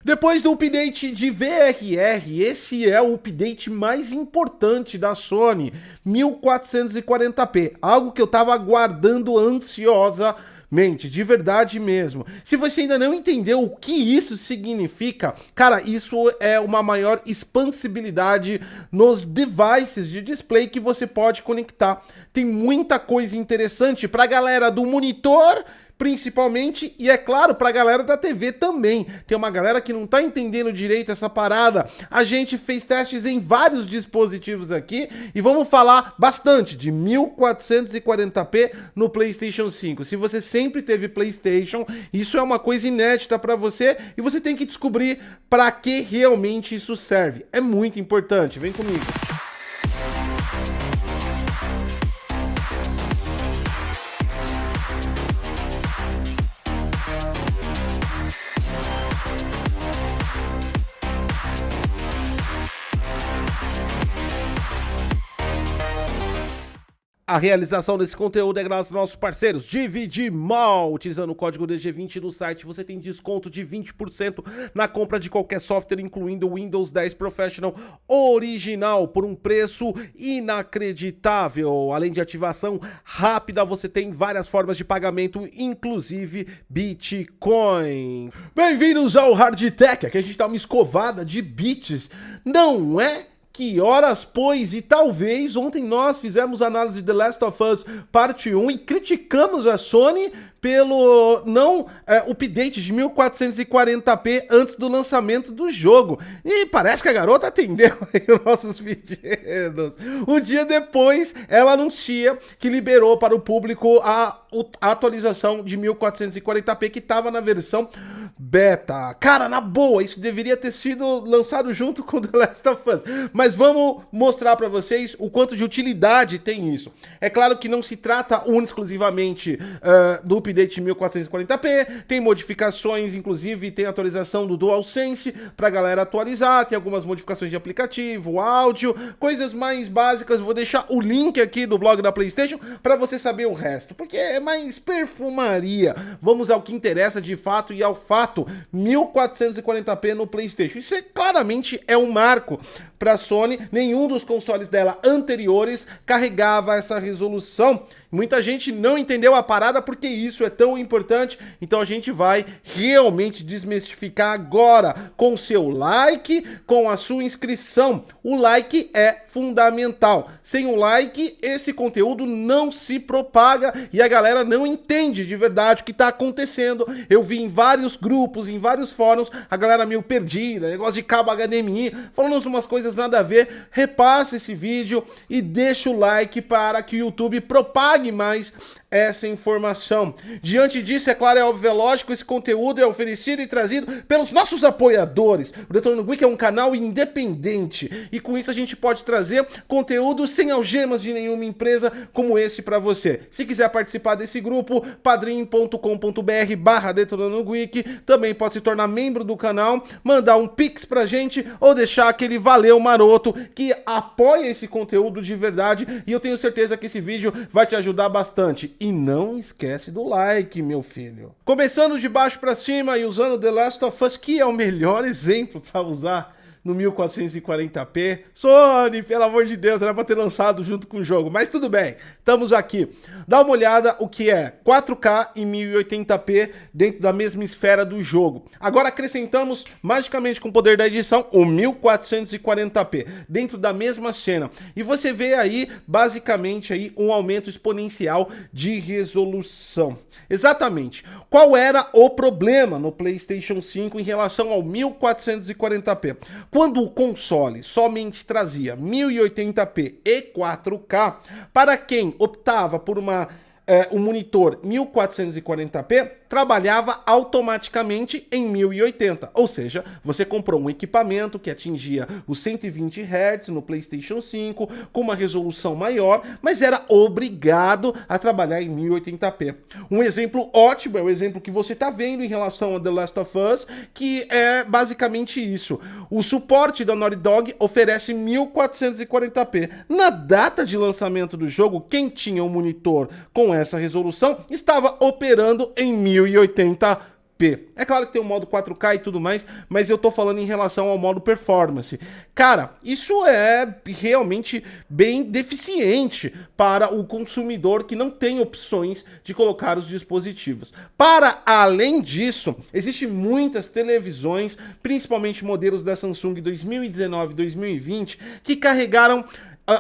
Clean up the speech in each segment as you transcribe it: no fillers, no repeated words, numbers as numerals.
Depois do update de VRR, esse é o update mais importante da Sony, 1440p, algo que eu tava aguardando ansiosamente, de verdade mesmo. Se você ainda não entendeu o que isso significa, cara, isso é uma maior expansibilidade nos devices de display que você pode conectar. Tem muita coisa interessante pra galera do monitor, principalmente, e é claro, pra galera da TV também. Tem uma galera que não tá entendendo direito essa parada. A gente fez testes em vários dispositivos aqui e vamos falar bastante de 1440p no PlayStation 5. Se você sempre teve PlayStation, isso é uma coisa inédita pra você e você tem que descobrir pra que realmente isso serve. É muito importante, vem comigo. A realização desse conteúdo é graças aos nossos parceiros DVD Mall. Utilizando o código DG20 no site, você tem desconto de 20% na compra de qualquer software, incluindo o Windows 10 Professional original, por um preço inacreditável. Além de ativação rápida, você tem várias formas de pagamento, inclusive Bitcoin. Bem-vindos ao Hardtech, aqui a gente dá uma escovada de bits, não é? Que horas, pois, e talvez ontem nós fizemos análise de The Last of Us Parte 1 e criticamos a Sony pelo não update de 1440p antes do lançamento do jogo. E parece que a garota atendeu aí os nossos pedidos. Um dia depois, ela anuncia que liberou para o público a atualização de 1440p que estava na versão beta. Cara, na boa, isso deveria ter sido lançado junto com The Last of Us. Mas vamos mostrar para vocês o quanto de utilidade tem isso. É claro que não se trata exclusivamente do update 1440p, tem modificações, inclusive tem atualização do DualSense pra galera atualizar, tem algumas modificações de aplicativo, áudio, coisas mais básicas. Vou deixar o link aqui do blog da PlayStation para você saber o resto, porque é mais perfumaria. Vamos ao que interessa de fato e ao fato, 1440p no PlayStation. Isso claramente é um marco para a Sony. Nenhum dos consoles dela anteriores carregava essa resolução. Muita gente não entendeu a parada porque isso é tão importante, então a gente vai realmente desmistificar agora com seu like, com a sua inscrição. O like é fundamental. Sem o like, esse conteúdo não se propaga e a galera não entende de verdade o que está acontecendo. Eu vi em vários grupos, em vários fóruns, a galera meio perdida, negócio de cabo HDMI, falando umas coisas nada a ver. Repasse esse vídeo e deixa o like para que o YouTube propague mais essa informação. Diante disso, é claro, é óbvio, é lógico, esse conteúdo é oferecido e trazido pelos nossos apoiadores. O Detonando Geek é um canal independente e com isso a gente pode trazer conteúdo sem algemas de nenhuma empresa como esse para você. Se quiser participar desse grupo, padrim.com.br/Detonando Geek, também pode se tornar membro do canal, mandar um pix pra gente ou deixar aquele valeu maroto que apoia esse conteúdo de verdade, e eu tenho certeza que esse vídeo vai te ajudar bastante. E não esquece do like, meu filho. Começando de baixo pra cima e usando The Last of Us, que é o melhor exemplo para usar no 1440p. Sony, pelo amor de Deus, era pra ter lançado junto com o jogo, mas tudo bem, estamos aqui. Dá uma olhada o que é 4K e 1080p dentro da mesma esfera do jogo. Agora acrescentamos magicamente com o poder da edição o 1440p dentro da mesma cena e você vê aí basicamente aí um aumento exponencial de resolução. Exatamente. Qual era o problema no PlayStation 5 em relação ao 1440p? Quando o console somente trazia 1080p e 4K, para quem optava por um monitor 1440p, trabalhava automaticamente em 1080, ou seja, você comprou um equipamento que atingia os 120 Hz no PlayStation 5, com uma resolução maior, mas era obrigado a trabalhar em 1080p. Um exemplo ótimo é o exemplo que você está vendo em relação a The Last of Us, que é basicamente isso. O suporte da Naughty Dog oferece 1440p. Na data de lançamento do jogo, quem tinha um monitor com essa resolução estava operando em 1080p. É claro que tem o modo 4K e tudo mais, mas eu tô falando em relação ao modo performance. Cara, isso é realmente bem deficiente para o consumidor que não tem opções de colocar os dispositivos. Para além disso, existem muitas televisões, principalmente modelos da Samsung 2019 e 2020, que carregaram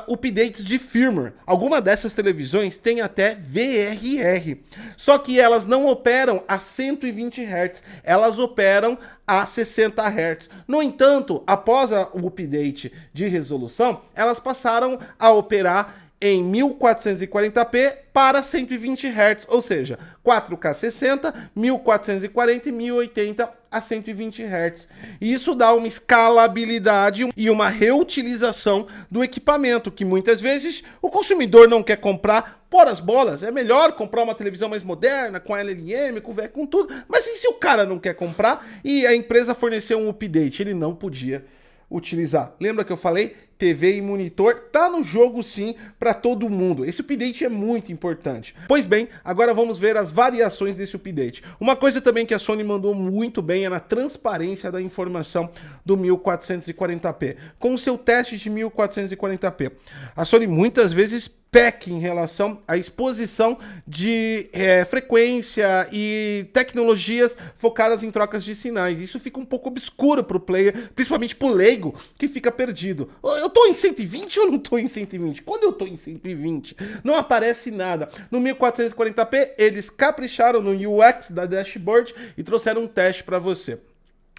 updates de firmware. Algumas dessas televisões têm até VRR, só que elas não operam a 120 Hz, elas operam a 60 Hz. No entanto, após o update de resolução, elas passaram a operar em 1440p para 120 Hz, ou seja, 4K 60, 1440 e 1080 a 120 Hz. E isso dá uma escalabilidade e uma reutilização do equipamento, que muitas vezes o consumidor não quer comprar por as bolas. É melhor comprar uma televisão mais moderna, com LLM, com tudo. Mas e se o cara não quer comprar e a empresa forneceu um update? Ele não podia utilizar. Lembra que eu falei? TV e monitor tá no jogo sim para todo mundo. Esse update é muito importante. Pois bem, agora vamos ver as variações desse update. Uma coisa também que a Sony mandou muito bem é na transparência da informação do 1440p. Com o seu teste de 1440p, a Sony muitas vezes peca em relação à exposição de frequência e tecnologias focadas em trocas de sinais. Isso fica um pouco obscuro para o player, principalmente para o leigo, que fica perdido. Eu tô em 120 ou não tô em 120? Quando eu tô em 120, não aparece nada. No 1440p, eles capricharam no UX da dashboard e trouxeram um teste para você.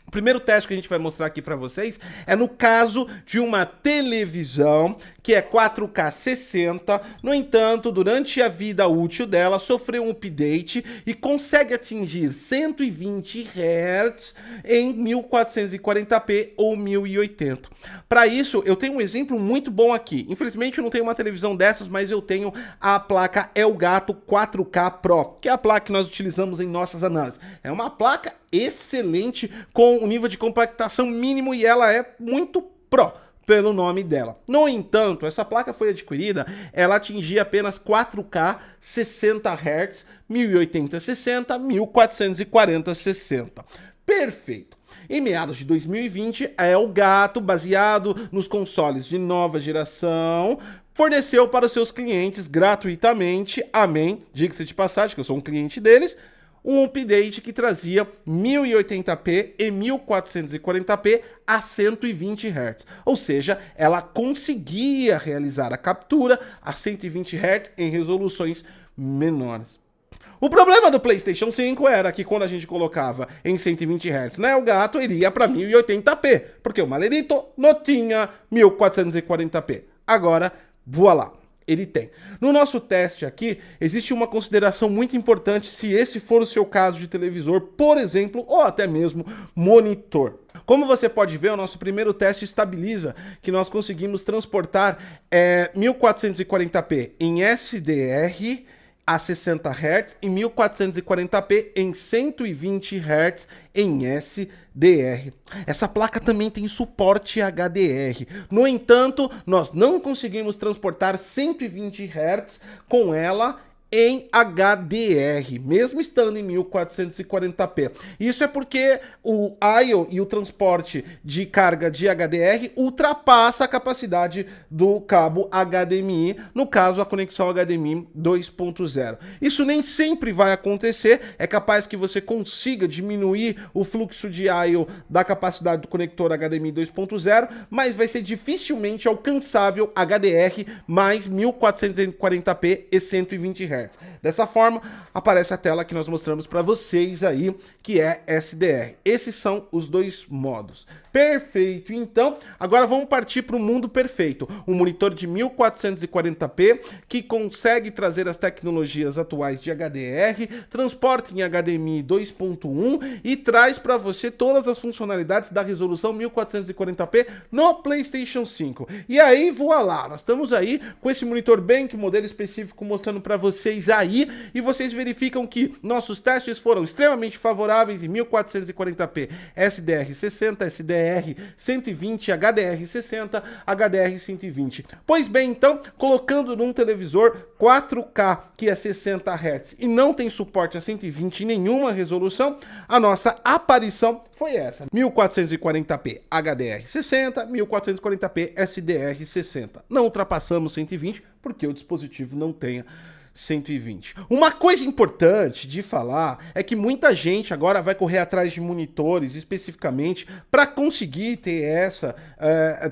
O primeiro teste que a gente vai mostrar aqui para vocês é no caso de uma televisão que é 4K 60, no entanto, durante a vida útil dela, sofreu um update e consegue atingir 120 Hz em 1440p ou 1080. Para isso, eu tenho um exemplo muito bom aqui. Infelizmente, eu não tenho uma televisão dessas, mas eu tenho a placa Elgato 4K Pro, que é a placa que nós utilizamos em nossas análises. É uma placa excelente, com um nível de compactação mínimo e ela é muito Pro pelo nome dela. No entanto, essa placa foi adquirida, ela atingia apenas 4K 60 Hz, 1080 60, 1440 60. Perfeito. Em meados de 2020, a Elgato, baseado nos consoles de nova geração, forneceu para os seus clientes gratuitamente, amém, diga-se de passagem que eu sou um cliente deles, um update que trazia 1080p e 1440p a 120 Hz. Ou seja, ela conseguia realizar a captura a 120 Hz em resoluções menores. O problema do PlayStation 5 era que quando a gente colocava em 120 Hz na Elgato, ele ia para 1080p, porque o Malerito não tinha 1440p. Agora, voilá, ele tem. No nosso teste aqui, existe uma consideração muito importante se esse for o seu caso de televisor, por exemplo, ou até mesmo monitor. Como você pode ver, o nosso primeiro teste estabiliza que nós conseguimos transportar 1440p em SDR a 60 Hz e 1440p em 120 Hz em SDR. Essa placa também tem suporte HDR. No entanto, nós não conseguimos transportar 120 Hz com ela em HDR, mesmo estando em 1440p. Isso é porque o I/O e o transporte de carga de HDR ultrapassa a capacidade do cabo HDMI, no caso a conexão HDMI 2.0. Isso nem sempre vai acontecer, é capaz que você consiga diminuir o fluxo de I/O da capacidade do conector HDMI 2.0, mas vai ser dificilmente alcançável HDR mais 1440p e 120 Hz. Dessa forma, aparece a tela que nós mostramos para vocês aí, que é SDR. Esses são os dois modos. Perfeito, então, agora vamos partir para o mundo perfeito. Um monitor de 1440p que consegue trazer as tecnologias atuais de HDR, transporta em HDMI 2.1 e traz para você todas as funcionalidades da resolução 1440p no PlayStation 5. E aí, voilá, nós estamos aí com esse monitor bem, que modelo específico, mostrando para você vocês aí e vocês verificam que nossos testes foram extremamente favoráveis em 1440p, SDR60, SDR120, HDR60, HDR120. Pois bem, então, colocando num televisor 4K, que é 60 Hz, e não tem suporte a 120 em nenhuma resolução, a nossa aparição foi essa: 1440p HDR60, 1440p SDR60. Não ultrapassamos 120 porque o dispositivo não tenha 120. Uma coisa importante de falar é que muita gente agora vai correr atrás de monitores especificamente para conseguir ter essa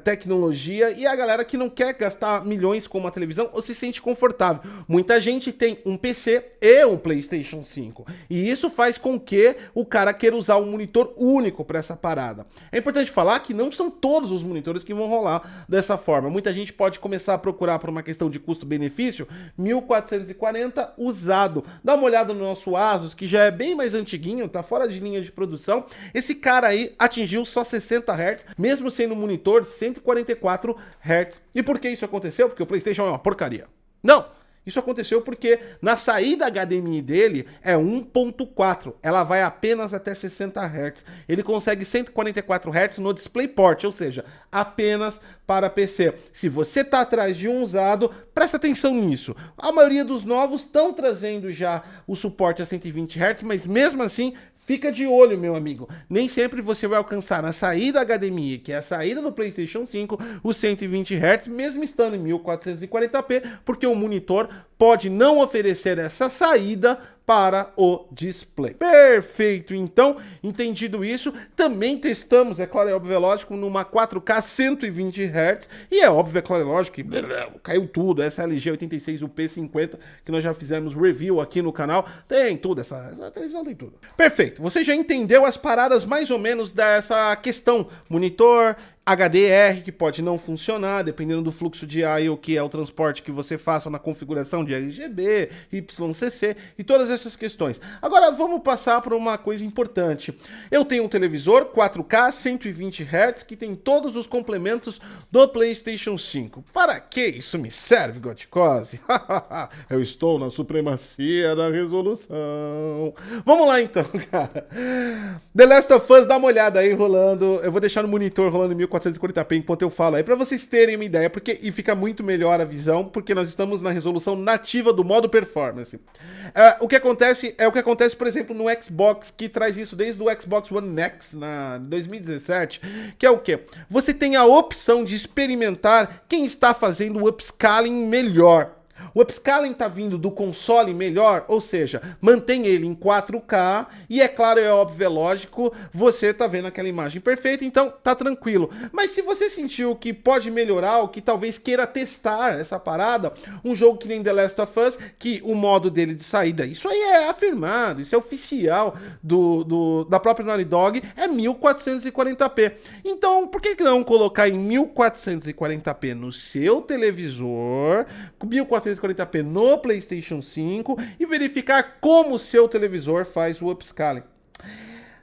tecnologia, e a galera que não quer gastar milhões com uma televisão ou se sente confortável. Muita gente tem um PC e um PlayStation 5 e isso faz com que o cara queira usar um monitor único para essa parada. É importante falar que não são todos os monitores que vão rolar dessa forma. Muita gente pode começar a procurar por uma questão de custo-benefício 1440 usado. Dá uma olhada no nosso Asus, que já é bem mais antiguinho, tá fora de linha de produção. Esse cara aí atingiu só 60 Hz, mesmo sendo um monitor 144 Hz. E por que isso aconteceu? Porque o PlayStation é uma porcaria. Não! Isso aconteceu porque na saída HDMI dele é 1.4, ela vai apenas até 60 Hz. Ele consegue 144 Hz no DisplayPort, ou seja, apenas para PC. Se você está atrás de um usado, presta atenção nisso. A maioria dos novos estão trazendo já o suporte a 120 Hz, mas mesmo assim, fica de olho, meu amigo. Nem sempre você vai alcançar na saída HDMI, que é a saída do PlayStation 5, os 120 Hz, mesmo estando em 1440p, porque o monitor pode não oferecer essa saída para o display. Perfeito, então, entendido isso, também testamos, é claro, é óbvio, é lógico, numa 4K 120 Hz, e é óbvio, é claro, é lógico que caiu tudo, essa LG 86UP50, que nós já fizemos review aqui no canal, tem tudo, essa televisão tem tudo. Perfeito, você já entendeu as paradas mais ou menos dessa questão, monitor, HDR, que pode não funcionar, dependendo do fluxo de ar e o que é o transporte que você faça na configuração de RGB, YCC e todas essas questões. Agora vamos passar por uma coisa importante. Eu tenho um televisor 4K 120 Hz que tem todos os complementos do PlayStation 5. Para que isso me serve, Goticose? Eu estou na supremacia da resolução. Vamos lá então, cara. The Last of Us, dá uma olhada aí rolando. Eu vou deixar no monitor rolando em 1440p enquanto eu falo aí, pra vocês terem uma ideia, e fica muito melhor a visão, porque nós estamos na resolução nativa do modo performance. O que acontece, por exemplo, no Xbox, que traz isso desde o Xbox One X, na 2017, que é o quê? Você tem a opção de experimentar quem está fazendo o upscaling melhor. O upscaling tá vindo do console melhor, ou seja, mantém ele em 4K e é claro, é óbvio, é lógico, você tá vendo aquela imagem perfeita, então tá tranquilo. Mas se você sentiu que pode melhorar, ou que talvez queira testar essa parada, um jogo que nem The Last of Us, que o modo dele de saída, isso aí é afirmado, isso é oficial da própria Naughty Dog, é 1440p. Então, por que não colocar em 1440p no seu televisor, 1440p no PlayStation 5 e verificar como o seu televisor faz o upscaling?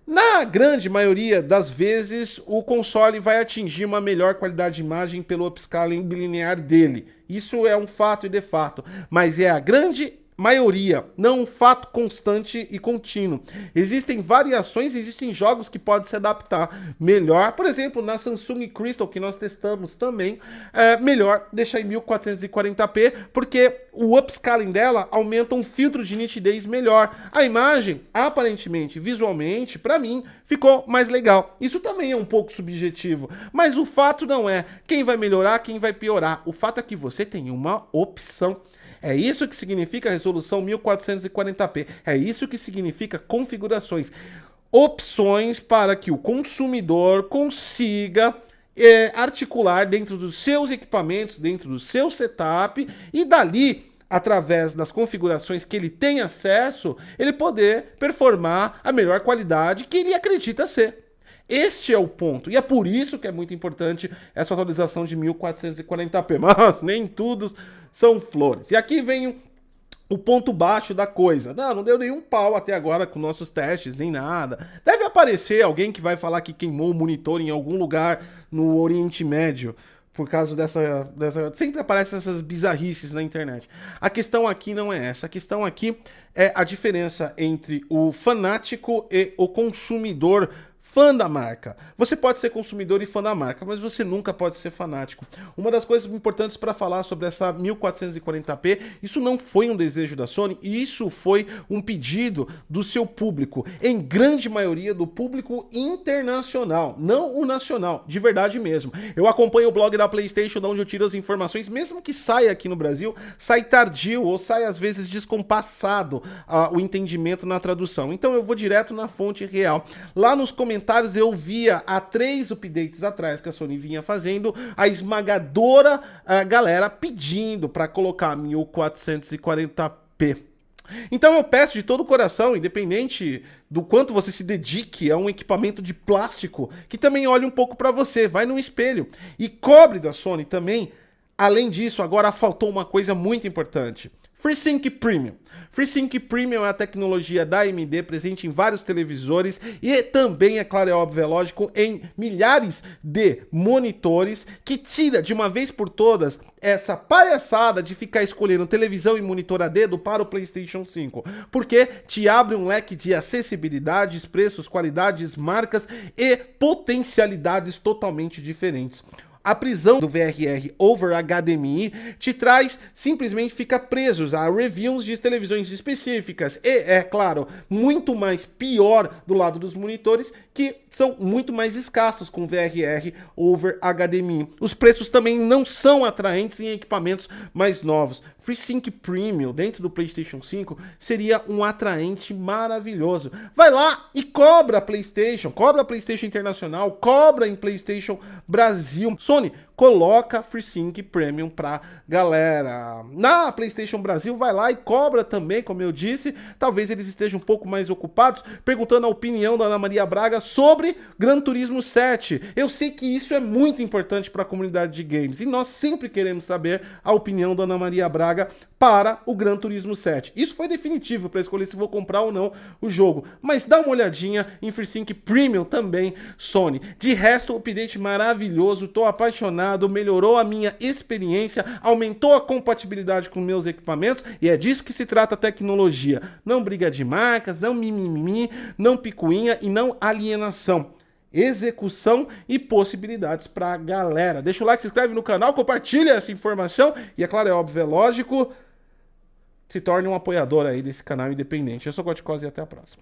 Na grande maioria das vezes, o console vai atingir uma melhor qualidade de imagem pelo upscaling bilinear dele. Isso é um fato e de fato, mas é a grande maioria, não um fato constante e contínuo. Existem variações, existem jogos que podem se adaptar melhor. Por exemplo, na Samsung Crystal, que nós testamos também, é melhor deixar em 1440p, porque o upscaling dela aumenta um filtro de nitidez melhor. A imagem, aparentemente, visualmente, para mim, ficou mais legal. Isso também é um pouco subjetivo, mas o fato não é quem vai melhorar, quem vai piorar. O fato é que você tem uma opção. É isso que significa resolução 1440p. É isso que significa configurações. Opções para que o consumidor consiga articular dentro dos seus equipamentos, dentro do seu setup, e dali, através das configurações que ele tem acesso, ele poder performar a melhor qualidade que ele acredita ser. Este é o ponto, e é por isso que é muito importante essa atualização de 1440p, mas nem tudo são flores. E aqui vem o ponto baixo da coisa. Não deu nenhum pau até agora com nossos testes, nem nada. Deve aparecer alguém que vai falar que queimou o monitor em algum lugar no Oriente Médio, por causa dessa. Sempre aparecem essas bizarrices na internet. A questão aqui não é essa. A questão aqui é a diferença entre o fanático e o consumidor fã da marca. Você pode ser consumidor e fã da marca, mas você nunca pode ser fanático. Uma das coisas importantes para falar sobre essa 1440p, isso não foi um desejo da Sony, isso foi um pedido do seu público, em grande maioria do público internacional, não o nacional, de verdade mesmo. Eu acompanho o blog da PlayStation, de onde eu tiro as informações, mesmo que saia aqui no Brasil, sai tardio ou sai às vezes descompassado o entendimento na tradução. Então eu vou direto na fonte real. Lá nos comentários eu via há 3 updates atrás que a Sony vinha fazendo a esmagadora galera pedindo para colocar 1440p. Então eu peço de todo o coração, independente do quanto você se dedique a um equipamento de plástico, que também olhe um pouco para você, vai no espelho e cobre da Sony também. Além disso, agora faltou uma coisa muito importante. FreeSync Premium. FreeSync Premium é a tecnologia da AMD presente em vários televisores e também, é claro, é óbvio, é lógico, em milhares de monitores, que tira de uma vez por todas essa palhaçada de ficar escolhendo televisão e monitor a dedo para o PlayStation 5, porque te abre um leque de acessibilidades, preços, qualidades, marcas e potencialidades totalmente diferentes. A prisão do VRR over HDMI te traz, simplesmente fica presos a reviews de televisões específicas e, é claro, muito mais pior do lado dos monitores, que são muito mais escassos com VRR over HDMI. Os preços também não são atraentes em equipamentos mais novos. FreeSync Premium dentro do PlayStation 5 seria um atraente maravilhoso. Vai lá e cobra a PlayStation Internacional, cobra em PlayStation Brasil. Sony, coloca FreeSync Premium pra galera. Na PlayStation Brasil, vai lá e cobra também, como eu disse. Talvez eles estejam um pouco mais ocupados, perguntando a opinião da Ana Maria Braga sobre Gran Turismo 7. Eu sei que isso é muito importante para a comunidade de games e nós sempre queremos saber a opinião da Ana Maria Braga para o Gran Turismo 7. Isso foi definitivo para escolher se vou comprar ou não o jogo, mas dá uma olhadinha em FreeSync Premium também, Sony. De resto, o update maravilhoso, tô apaixonado, melhorou a minha experiência, aumentou a compatibilidade com meus equipamentos e é disso que se trata a tecnologia. Não briga de marcas, não mimimi, não picuinha e não alienação. Execução e possibilidades pra galera. Deixa o like, se inscreve no canal, compartilha essa informação e, é claro, é óbvio, é lógico, se torne um apoiador aí desse canal independente. Eu sou o Goticose e até a próxima.